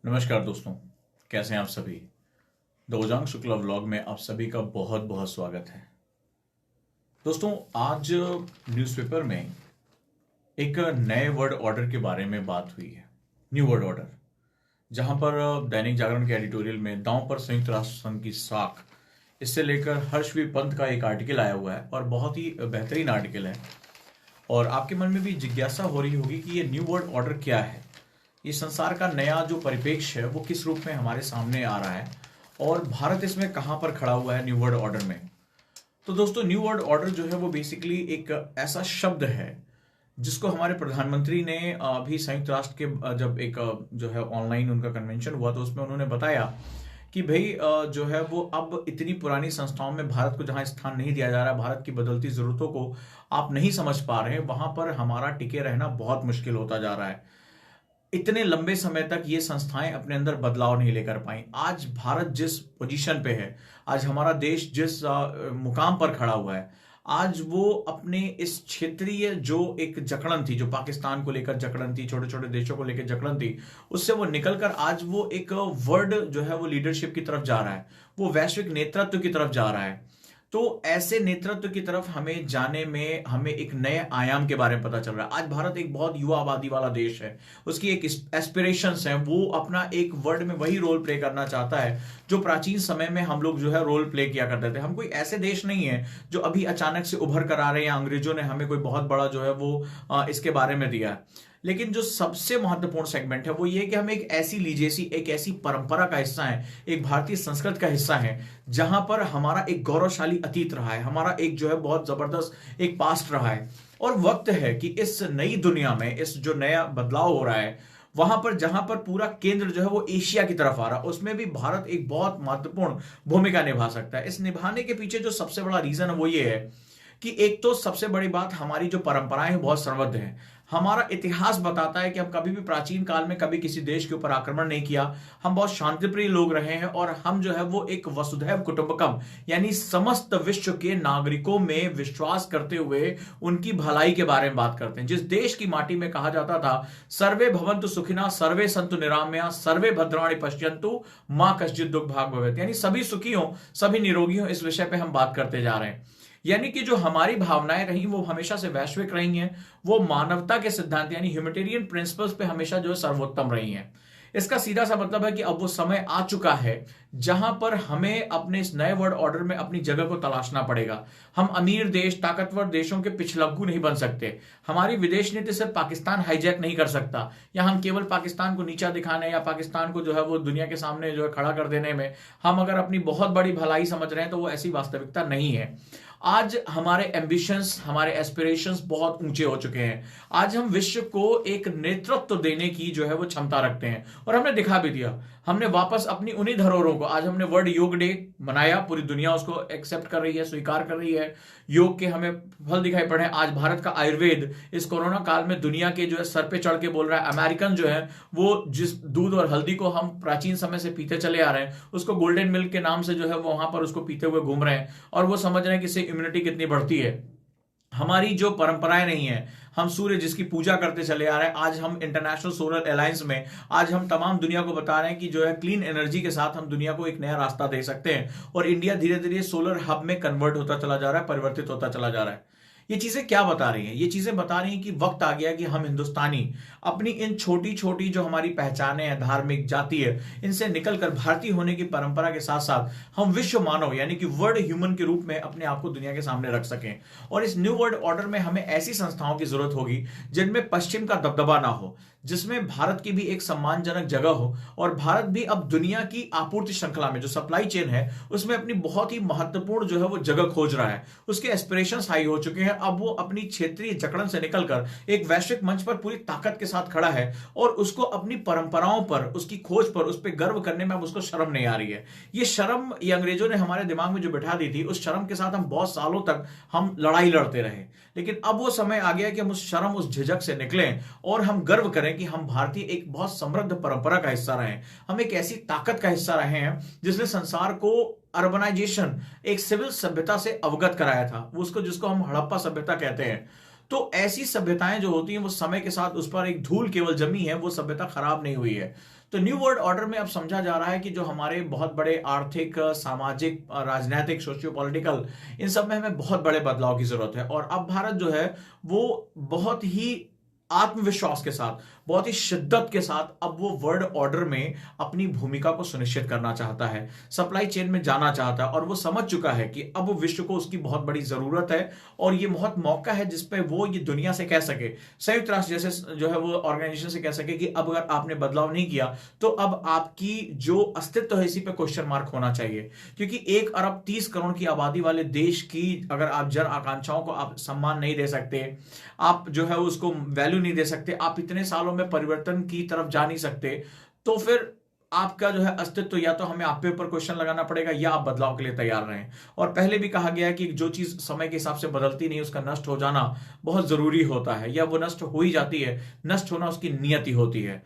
नमस्कार दोस्तों, कैसे हैं आप सभी। दोजांग शुक्ला व्लॉग में आप सभी का बहुत बहुत स्वागत है। दोस्तों, आज न्यूज़पेपर में एक नए वर्ल्ड ऑर्डर के बारे में बात हुई है। न्यू वर्ल्ड ऑर्डर, जहां पर दैनिक जागरण के एडिटोरियल में दांव पर संयुक्त राष्ट्र संघ की साख, इससे लेकर हर्षवीर पंत का एक आर्टिकल आया हुआ है और बहुत ही बेहतरीन आर्टिकल है। और आपके मन में भी जिज्ञासा हो रही होगी कि ये न्यू वर्ल्ड ऑर्डर क्या है, ये संसार का नया जो परिप्रेक्ष्य है वो किस रूप में हमारे सामने आ रहा है और भारत इसमें कहां पर खड़ा हुआ है न्यू वर्ल्ड ऑर्डर में। तो दोस्तों, न्यू वर्ल्ड ऑर्डर जो है वो बेसिकली एक ऐसा शब्द है जिसको हमारे प्रधानमंत्री ने अभी संयुक्त राष्ट्र के जब एक जो है ऑनलाइन उनका कन्वेंशन हुआ तो उसमें उन्होंने बताया कि भाई जो है वो अब इतनी पुरानी संस्थाओं में भारत को जहां स्थान नहीं दिया जा रहा है, भारत की बदलती जरूरतों को आप नहीं समझ पा रहे हैं, वहां पर हमारा टिके रहना बहुत मुश्किल होता जा रहा है। इतने लंबे समय तक ये संस्थाएं अपने अंदर बदलाव नहीं लेकर पाई। आज भारत जिस पोजीशन पे है, आज हमारा देश जिस मुकाम पर खड़ा हुआ है, आज वो अपने इस क्षेत्रीय जो एक जकड़न थी, जो पाकिस्तान को लेकर जकड़न थी, छोटे छोटे देशों को लेकर जकड़न थी, उससे वो निकलकर आज वो एक वर्ल्ड जो है वो लीडरशिप की तरफ जा रहा है, वो वैश्विक नेतृत्व की तरफ जा रहा है। तो ऐसे नेतृत्व की तरफ हमें जाने में हमें एक नए आयाम के बारे में पता चल रहा है। आज भारत एक बहुत युवा आबादी वाला देश है, उसकी एक एस्पिरेशंस है, वो अपना एक वर्ल्ड में वही रोल प्ले करना चाहता है जो प्राचीन समय में हम लोग जो है रोल प्ले किया करते थे। हम कोई ऐसे देश नहीं है जो अभी अचानक से उभर कर आ रहे हैं या अंग्रेजों ने हमें कोई बहुत बड़ा जो है वो इसके बारे में दिया है। लेकिन जो सबसे महत्वपूर्ण सेगमेंट है वो ये कि हम एक ऐसी लीजेसी, एक ऐसी परंपरा का हिस्सा है, एक भारतीय संस्कृति का हिस्सा है जहां पर हमारा एक गौरवशाली अतीत रहा है, हमारा एक जो है बहुत जबरदस्त एक पास्ट रहा है। और वक्त है कि इस नई दुनिया में, इस जो नया बदलाव हो रहा है, वहां पर जहां पर पूरा केंद्र जो है वो एशिया की तरफ आ रहा है, उसमें भी भारत एक बहुत महत्वपूर्ण भूमिका निभा सकता है। इस निभाने के पीछे जो सबसे बड़ा रीजन है वो ये है कि एक तो सबसे बड़ी बात, हमारी जो परंपराएं हैं बहुत समृद्ध हैं। हमारा इतिहास बताता है कि हम कभी भी प्राचीन काल में कभी किसी देश के ऊपर आक्रमण नहीं किया। हम बहुत शांतिप्रिय लोग रहे हैं और हम जो है वो एक वसुधैव कुटुंबकम यानी समस्त विश्व के नागरिकों में विश्वास करते हुए उनकी भलाई के बारे में बात करते हैं। जिस देश की माटी में कहा जाता था सर्वे भवन्तु सुखिनः सर्वे सन्तु निरामया सर्वे भद्राणि पश्यन्तु मां कश्चित् दुःख भाग् भवेत्, यानी सभी सुखी हो, सभी निरोगी हो। इस विषय पे हम बात करते जा रहे हैं। यानी कि जो हमारी भावनाएं रही वो हमेशा से वैश्विक रही हैं, वो मानवता के सिद्धांत यानी ह्यूमैनिटेरियन प्रिंसिपल्स पे हमेशा जो है सर्वोत्तम रही हैं। इसका सीधा सा मतलब है कि अब वो समय आ चुका है जहां पर हमें अपने इस नए वर्ल्ड ऑर्डर में अपनी जगह को तलाशना पड़ेगा। हम अमीर देश, ताकतवर देशों के पिछलग्गू नहीं बन सकते। हमारी विदेश नीति सिर्फ पाकिस्तान हाईजैक नहीं कर सकता, या हम केवल पाकिस्तान को नीचा दिखाने या पाकिस्तान को जो है वो दुनिया के सामने जो है खड़ा कर देने में हम अगर अपनी बहुत बड़ी भलाई समझ रहे हैं तो वो ऐसी वास्तविकता नहीं है। आज हमारे एम्बिशंस, हमारे एस्पिरेशंस बहुत ऊंचे हो चुके हैं। आज हम विश्व को एक नेतृत्व देने की जो है वो क्षमता रखते हैं और हमने दिखा भी दिया। हमने वापस अपनी उन्हीं धरोहरों को, आज हमने वर्ल्ड योग डे मनाया, पूरी दुनिया उसको एक्सेप्ट कर रही है, स्वीकार कर रही है। योग के हमें फल दिखाई पड़े। आज भारत का आयुर्वेद इस कोरोना काल में दुनिया के जो है सर पे चढ़ के बोल रहा है। अमेरिकन जो है वो जिस दूध और हल्दी को हम प्राचीन समय से पीते चले आ रहे हैं, उसको गोल्डन मिल्क के नाम से जो है वो वहां पर उसको पीते हुए घूम रहे हैं और वो समझ रहे हैं कि इससे इम्यूनिटी कितनी बढ़ती है। हमारी जो परंपराएं नहीं है, हम सूर्य जिसकी पूजा करते चले आ रहे हैं, आज हम इंटरनेशनल सोलर अलायंस में आज हम तमाम दुनिया को बता रहे हैं कि जो है क्लीन एनर्जी के साथ हम दुनिया को एक नया रास्ता दे सकते हैं और इंडिया धीरे धीरे सोलर हब में कन्वर्ट होता चला जा रहा है, परिवर्तित होता चला जा रहा है। ये चीजें क्या बता रही हैं? ये चीजें बता रही हैं कि वक्त आ गया कि हम हिंदुस्तानी अपनी इन छोटी छोटी जो हमारी पहचानें हैं, धार्मिक, जातीय, इनसे निकलकर भारतीय होने की परंपरा के साथ साथ हम विश्व मानव यानी कि वर्ल्ड ह्यूमन के रूप में अपने आप को दुनिया के सामने रख सकें। और इस न्यू वर्ल्ड ऑर्डर में हमें ऐसी संस्थाओं की जरूरत होगी जिनमें पश्चिम का दबदबा ना हो, जिसमें भारत की भी एक सम्मानजनक जगह हो और भारत भी अब दुनिया की आपूर्ति श्रृंखला में जो सप्लाई चेन है उसमें अपनी बहुत ही महत्वपूर्ण जो है वो जगह खोज रहा है। उसके एस्पिरेशंस हाई हो चुके हैं। अब वो अपनी क्षेत्रीय जकड़न से निकलकर एक वैश्विक मंच पर पूरी ताकत के साथ खड़ा है और उसको अपनी परंपराओं पर, उसकी खोज पर, उस पर गर्व करने में अब उसको शर्म नहीं आ रही है। ये शर्म ये अंग्रेजों ने हमारे दिमाग में जो बिठा दी थी, उस शर्म के साथ हम बहुत सालों तक हम लड़ाई लड़ते रहे। लेकिन अब वो समय आ गया कि हम उस शर्म, उस झिझक से निकलें और हम गर्व करें कि हम भारतीय एक बहुत समृद्ध परंपरा का हिस्सा रहे हैं। हम एक ऐसी ताकत का हिस्सा रहे हैं जिसने संसार को अर्बनाइजेशन, एक सिविल सभ्यता से अवगत कराया था, उसको जिसको हम हड़प्पा सभ्यता कहते हैं। तो ऐसी सभ्यताएं जो होती हैं वो समय के साथ उस पर एक धूल केवल जमी है, वो सभ्यता खराब नहीं हुई है। तो न्यू वर्ल्ड ऑर्डर में अब समझा जा रहा है कि जो हमारे बहुत बड़े आर्थिक, सामाजिक, राजनीतिक, सोशियो पॉलिटिकल, इन सब में हमें बहुत बड़े बदलाव की जरूरत है। और अब भारत जो है वो बहुत ही आत्मविश्वास के साथ, बहुत ही शिद्दत के साथ अब वो वर्ल्ड ऑर्डर में अपनी भूमिका को सुनिश्चित करना चाहता है, सप्लाई चेन में जाना चाहता है। और वो समझ चुका है कि अब विश्व को उसकी बहुत बड़ी जरूरत है और ये बहुत मौका है जिसपे वो ये दुनिया से कह सके, संयुक्त राष्ट्र जैसे जो है वो ऑर्गेनाइजेशन से कह सके कि अब अगर आपने बदलाव नहीं किया तो अब आपकी जो अस्तित्व है इसी पे क्वेश्चन मार्क होना चाहिए। क्योंकि 1 अरब 30 करोड़ की आबादी वाले देश की अगर आप जन आकांक्षाओं को आप सम्मान नहीं दे सकते, आप जो है उसको वैल्यू नहीं दे सकते, आप इतने सालों में परिवर्तन की तरफ जा नहीं सकते, तो फिर आपका जो है अस्तित्व, या तो हमें आप पे ऊपर क्वेश्चन लगाना पड़ेगा या आप बदलाव के लिए तैयार रहें। और पहले भी कहा गया है कि जो चीज समय के हिसाब से बदलती नहीं उसका नष्ट हो जाना बहुत जरूरी होता है, या वो नष्ट हो ही जाती है, नष्ट होना उसकी नियति होती है।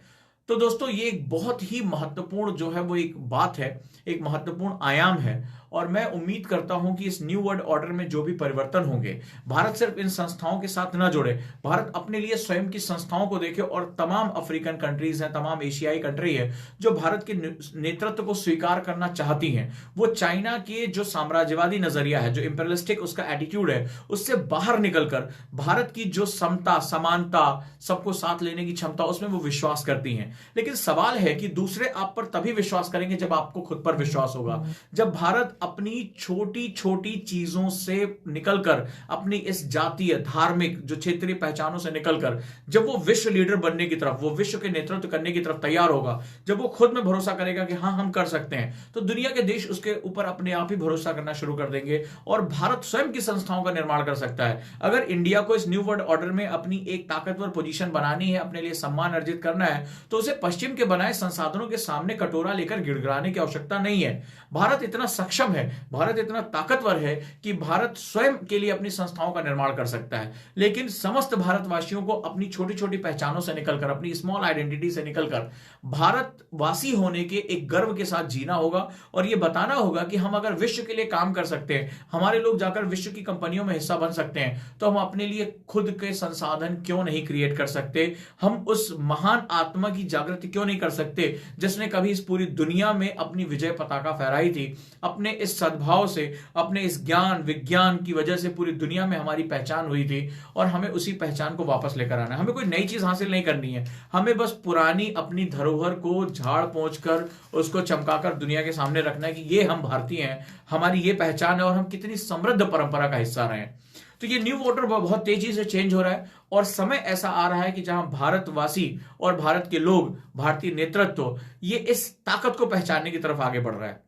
तो दोस्तों ये एक बहुत ही महत्वपूर्ण जो है वो एक बात है, एक महत्वपूर्ण आयाम है। और मैं उम्मीद करता हूं कि इस न्यू वर्ल्ड ऑर्डर में जो भी परिवर्तन होंगे, भारत सिर्फ इन संस्थाओं के साथ न जुड़े, भारत अपने लिए स्वयं की संस्थाओं को देखे। और तमाम अफ्रीकन कंट्रीज हैं, तमाम एशियाई कंट्री है जो भारत के नेतृत्व को स्वीकार करना चाहती हैं, वो चाइना के जो साम्राज्यवादी नजरिया है, जो इंपीरियलिस्टिक उसका एटीट्यूड है, उससे बाहर निकलकर भारत की जो समता, समानता, सबको साथ लेने की क्षमता, उसमें वो विश्वास करती हैं। लेकिन सवाल है कि दूसरे आप पर तभी विश्वास करेंगे जब आपको खुद पर विश्वास होगा। जब भारत अपनी छोटी छोटी चीजों से निकलकर, अपनी इस जातीय, धार्मिक, जो क्षेत्रीय पहचानों से निकलकर जब वो विश्व लीडर बनने की तरफ, वो विश्व के नेतृत्व करने की तरफ तैयार होगा, जब वो खुद में भरोसा करेगा कि हाँ हम कर सकते हैं, तो दुनिया के देश उसके ऊपर अपने आप ही भरोसा करना शुरू कर देंगे और भारत स्वयं की संस्थाओं का निर्माण कर सकता है। अगर इंडिया को इस न्यू वर्ल्ड ऑर्डर में अपनी एक ताकतवर पोजीशन बनानी है, अपने लिए सम्मान अर्जित करना है, तो उसे पश्चिम के बनाए संसाधनों के सामने कटोरा लेकर गिड़गिड़ाने की आवश्यकता नहीं है। भारत इतना सक्षम है, भारत इतना ताकतवर है कि भारत स्वयं के लिए अपनी संस्थाओं का निर्माण कर सकता है। लेकिन समस्त भारतवासियों को अपनी छोटी छोटी पहचानों से निकलकर, अपनी स्मॉल आइडेंटिटी से निकलकर भारतवासी होने के एक गर्व के साथ जीना होगा और यह बताना होगा कि हम अगर विश्व के लिए काम कर सकते हैं, हमारे लोग जाकर विश्व की कंपनियों में हिस्सा बन सकते हैं, तो हम अपने लिए खुद के संसाधन क्यों नहीं क्रिएट कर सकते? हम उस महान आत्मा की जागृति क्यों नहीं कर सकते जिसने कभी इस पूरी दुनिया में अपनी विजय पताका फहराई थी? अपने इस सद्भाव से, अपने इस ज्ञान विज्ञान की वजह से पूरी दुनिया में हमारी पहचान हुई थी और हमें उसी पहचान को वापस लेकर आना है। हमें कोई नई चीज हासिल नहीं करनी है, हमें बस पुरानी अपनी धरोहर को झाड़ पोंछ कर, उसको चमकाकर दुनिया के सामने रखना है कि ये हम भारतीय हैं, हमारी ये पहचान है और हम कितनी समृद्ध परंपरा का हिस्सा रहे हैं। तो ये न्यू ऑर्डर बहुत तेजी से चेंज हो रहा है और समय ऐसा आ रहा है कि जहां भारतवासी और भारत के लोग, भारतीय नेतृत्व, ये इस ताकत को पहचानने की तरफ आगे बढ़ रहा है।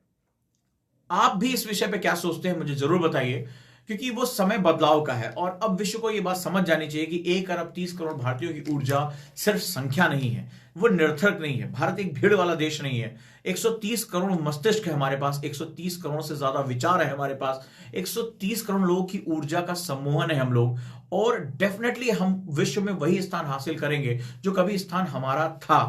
आप भी इस विषय पे क्या सोचते हैं मुझे जरूर बताइए, क्योंकि वो समय बदलाव का है और अब विश्व को यह बात समझ जानी चाहिए कि 1 अरब 30 करोड़ भारतीयों की ऊर्जा सिर्फ संख्या नहीं है, वो निरर्थक नहीं है। भारत एक भीड़ वाला देश नहीं है। 130 करोड़ मस्तिष्क है हमारे पास, 130 करोड़ से ज्यादा विचार है हमारे पास, 130 करोड़ लोगों की ऊर्जा का सम्मोहन है हम लोग, और डेफिनेटली हम विश्व में वही स्थान हासिल करेंगे जो कभी स्थान हमारा था।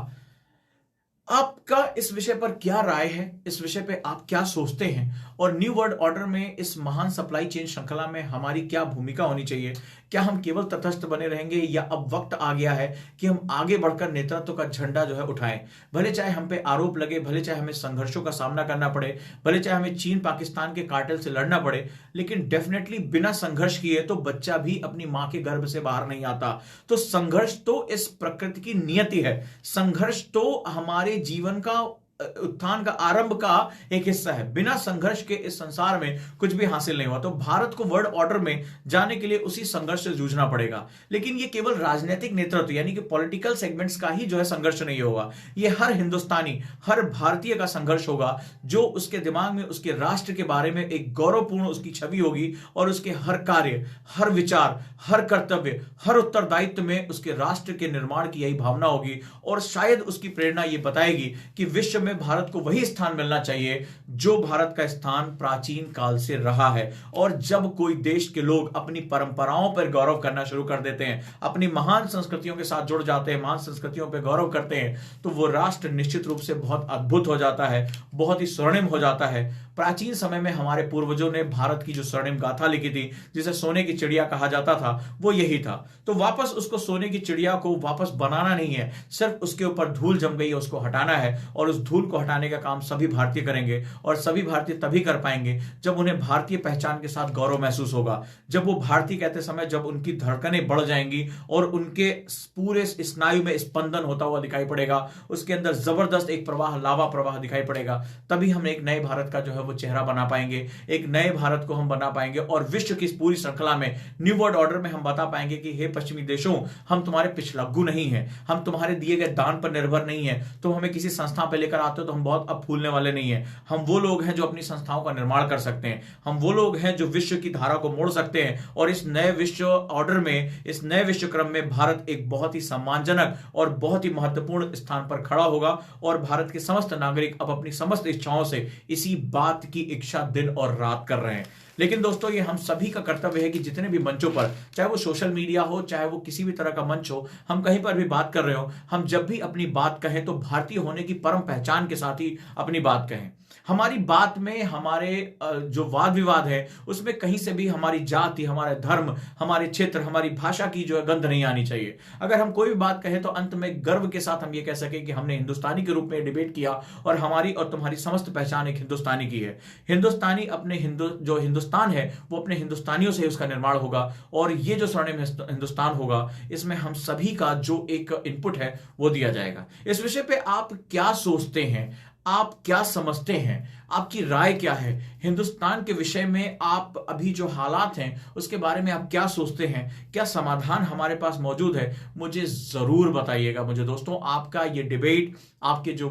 आपका इस विषय पर क्या राय है? इस विषय पे आप क्या सोचते हैं? और न्यू वर्ल्ड ऑर्डर में इस महान सप्लाई चेन श्रृंखला में हमारी क्या भूमिका होनी चाहिए? क्या हम केवल तटस्थ बने रहेंगे या अब वक्त आ गया है कि हम आगे बढ़कर नेतृत्व का झंडा जो है उठाएं? भले चाहे हम पे आरोप लगे, भले चाहे हमें संघर्षों का सामना करना पड़े, भले चाहे हमें चीन पाकिस्तान के कार्टेल से लड़ना पड़े, लेकिन डेफिनेटली बिना संघर्ष किए तो बच्चा भी अपनी मां के गर्भ से बाहर नहीं आता। तो संघर्ष तो इस प्रकृति की नियति है, संघर्ष तो हमारे जीवन का उत्थान का, आरंभ का एक हिस्सा है। बिना संघर्ष के इस संसार में कुछ भी हासिल नहीं हुआ। तो भारत को वर्ल्ड ऑर्डर में जाने के लिए उसी संघर्ष से जूझना पड़ेगा। लेकिन ये केवल राजनीतिक नेतृत्व यानी कि पॉलिटिकल सेगमेंट्स का ही जो है संघर्ष नहीं होगा, ये हर हिंदुस्तानी, हर भारतीय का संघर्ष होगा, जो उसके दिमाग में उसके राष्ट्र के बारे में एक गौरवपूर्ण उसकी छवि होगी और उसके हर कार्य, हर विचार, हर कर्तव्य, हर उत्तरदायित्व में उसके राष्ट्र के निर्माण की यही भावना होगी। और शायद उसकी प्रेरणा ये बताएगी कि विश्व में भारत को वही स्थान मिलना चाहिए जो भारत का स्थान प्राचीन काल से रहा है। और जब कोई देश के लोग अपनी परंपराओं पर गौरव करना शुरू कर देते हैं, अपनी महान संस्कृतियों के साथ जुड़ जाते हैं, महान संस्कृतियों पर गौरव करते हैं, तो वो राष्ट्र निश्चित रूप से बहुत अद्भुत हो जाता है, बहुत ही स्वर्णिम हो जाता है। प्राचीन समय में हमारे पूर्वजों ने भारत की जो स्वर्णिम गाथा लिखी थी, जिसे सोने की चिड़िया कहा जाता था, वो यही था। तो वापस उसको सोने की चिड़िया को वापस बनाना नहीं है, सिर्फ उसके ऊपर धूल जम गई है, उसको हटाना है। और उस धूल को हटाने का काम सभी भारतीय करेंगे, और सभी भारतीय तभी कर पाएंगे जब उन्हें भारतीय पहचान के साथ गौरव महसूस होगा। जब वो भारतीय कहते समय जब उनकी धड़कनें बढ़ जाएंगी और उनके पूरे स्नायु में स्पंदन होता हुआ दिखाई पड़ेगा, उसके अंदर जबरदस्त एक प्रवाह, लावा प्रवाह दिखाई पड़ेगा, तभी हम एक नए भारत का जो है वो चेहरा बना पाएंगे। एक नए भारत को हम बना पाएंगे और विश्व की इस पूरी श्रृंखला में, न्यू वर्ल्ड ऑर्डर में हम बता पाएंगे कि हे पश्चिमी देशों, हम तुम्हारे पिछलग्गू नहीं है, हम तुम्हारे दिए गए दान पर निर्भर नहीं है। तुम हमें किसी संस्था पे लेकर आते हो तो हम बहुत अब फूलने वाले नहीं है। हम वो लोग हैं जो अपनी संस्थाओं का निर्माण कर सकते हैं। हम वो लोग हैं जो विश्व की धारा को मोड़ सकते हैं। और इस नए विश्व ऑर्डर में, इस नए विश्व क्रम में भारत एक बहुत ही सम्मानजनक और बहुत ही महत्वपूर्ण स्थान पर खड़ा होगा। और भारत के समस्त नागरिक अब अपनी समस्त इच्छाओं से इसी बात की इच्छा दिन और रात कर रहे हैं। लेकिन दोस्तों, ये हम सभी का कर्तव्य है कि जितने भी मंचों पर, चाहे वो सोशल मीडिया हो, चाहे वो किसी भी तरह का मंच हो, हम कहीं पर भी बात कर रहे हो, हम जब भी अपनी बात कहें तो भारतीय होने की परम पहचान के साथ ही अपनी बात कहें। हमारी बात में, हमारे जो वाद विवाद है उसमें कहीं से भी हमारी जाति, हमारे धर्म, हमारे क्षेत्र, हमारी भाषा की जो है गंध नहीं आनी चाहिए। अगर हम कोई भी बात कहें तो अंत में गर्व के साथ हम ये कह सके कि हमने हिंदुस्तानी के रूप में डिबेट किया और हमारी और तुम्हारी समस्त पहचान एक हिंदुस्तानी की है। हिंदुस्तानी अपने जो हिंदुस्तान है वो अपने हिंदुस्तानियों से उसका निर्माण होगा। और ये जो स्वर्णिम हिंदुस्तान होगा, इसमें हम सभी का जो एक इनपुट है वो दिया जाएगा। इस विषय पे आप क्या सोचते हैं? आप क्या समझते हैं? आपकी राय क्या है हिंदुस्तान के विषय में? आप अभी जो हालात हैं उसके बारे में आप क्या सोचते हैं? क्या समाधान हमारे पास मौजूद है? मुझे जरूर बताइएगा। मुझे दोस्तों आपका ये डिबेट, आपके जो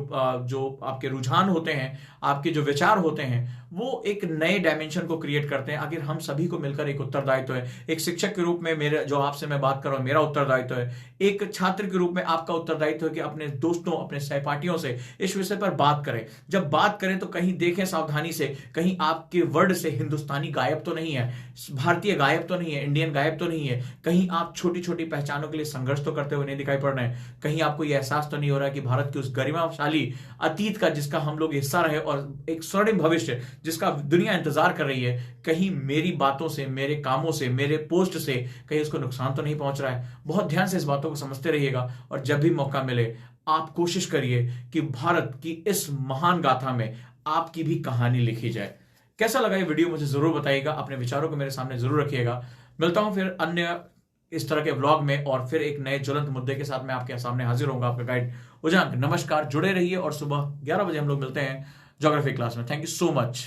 आपके रुझान होते हैं, आपके जो विचार होते हैं, वो एक नए डायमेंशन को क्रिएट करते हैं। आखिर हम सभी को मिलकर एक उत्तरदायित्व है। एक शिक्षक के रूप में मेरे, जो आपसे मैं बात कर रहा हूं, मेरा उत्तरदायित्व है। एक छात्र के रूप में आपका उत्तरदायित्व है कि अपने दोस्तों, अपने सहपाठियों से इस विषय पर बात करें। जब बात करें तो कहीं देखें सावधानी से, कहीं आपके वर्ड से हिंदुस्तानी गायब तो नहीं है, भारतीय गायब तो नहीं है, इंडियन गायब तो नहीं है। कहीं आप छोटी छोटी पहचानों के लिए संघर्ष तो करते हुए नहीं दिखाई पड़ रहे हैं। कहीं आपको यह एहसास तो नहीं हो रहा कि भारत की उस गरिमाशाली अतीत का, जिसका हम लोग हिस्सा रहे, और एक स्वर्णिम भविष्य जिसका दुनिया इंतजार कर रही है, कहीं मेरी बातों से, मेरे कामों से, मेरे पोस्ट से कहीं उसको नुकसान तो नहीं पहुंच रहा है। बहुत ध्यान से इस बातों को समझते रहिएगा और जब भी मौका मिले आप कोशिश करिए कि भारत की इस महान गाथा में आपकी भी कहानी लिखी जाए। कैसा लगा ये वीडियो मुझे जरूर बताइएगा। अपने विचारों को मेरे सामने जरूर रखिएगा। मिलता हूं फिर अन्य इस तरह के व्लॉग में और फिर एक नए ज्वलंत मुद्दे के साथ मैं आपके सामने हाजिर होऊंगा। आपका गाइड उजांक। नमस्कार, जुड़े रहिए और सुबह 11 बजे हम लोग मिलते हैं ज्योग्राफी क्लास में। Thank you so much.